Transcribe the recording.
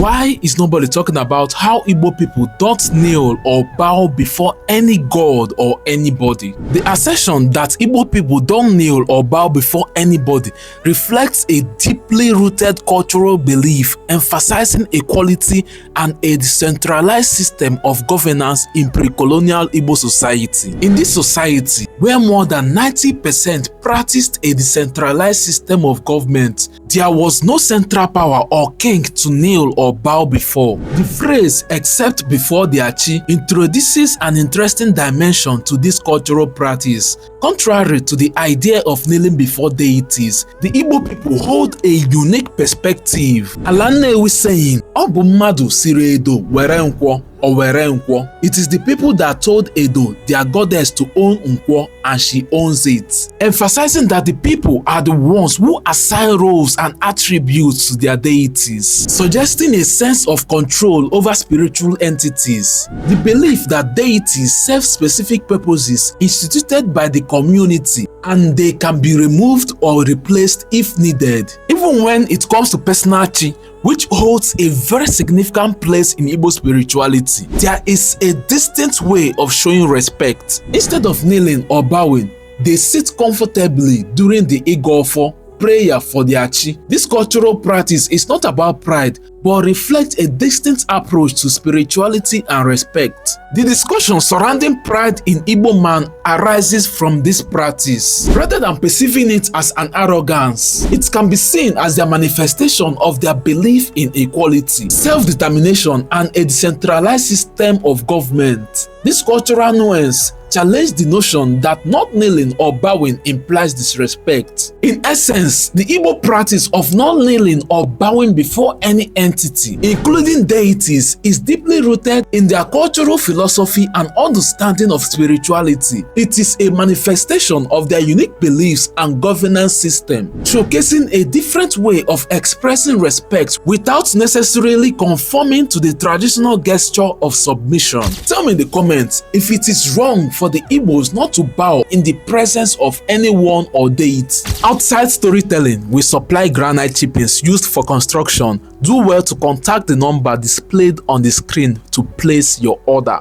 Why is nobody talking about how Igbo people don't kneel or bow before any god or anybody? The assertion that Igbo people don't kneel or bow before anybody reflects a deeply rooted cultural belief emphasizing equality and a decentralized system of governance in pre-colonial Igbo society. In this society, where more than 90% practiced a decentralized system of government, there was no central power or king to kneel or bow before. The phrase "except before the Achi" introduces an interesting dimension to this cultural practice. Contrary to the idea of kneeling before deities, the Igbo people hold a unique perspective. Ala Nnewi saying, "Ọ bụ mmadụ siri Edo were nkwọ or were nkwọ." It is the people that told Edo, their goddess, to own nkwọ and she owns it, emphasizing that the people are the ones who assign roles and attributes to their deities, suggesting a sense of control over spiritual entities. The belief that deities serve specific purposes instituted by the community and they can be removed or replaced if needed. Even when it comes to personal chi, which holds a very significant place in Igbo spirituality, there is a distinct way of showing respect. Instead of kneeling or bowing, they sit comfortably during the Igofo, prayer for their chi. This cultural practice is not about pride, but reflects a distinct approach to spirituality and respect. The discussion surrounding pride in Igbo man arises from this practice. Rather than perceiving it as an arrogance, it can be seen as their manifestation of their belief in equality, self-determination, and a decentralized system of government. This cultural nuance challenged the notion that not kneeling or bowing implies disrespect. In essence, the Igbo practice of not kneeling or bowing before any entity, including deities, is deeply rooted in their cultural philosophy and understanding of spirituality. It is a manifestation of their unique beliefs and governance system, showcasing a different way of expressing respect without necessarily conforming to the traditional gesture of submission. Tell me in the comments if it is wrong for the Igbos not to bow in the presence of anyone or deity. Outside storytelling, we supply granite chippings used for construction. Do well to contact the number displayed on the screen to place your order.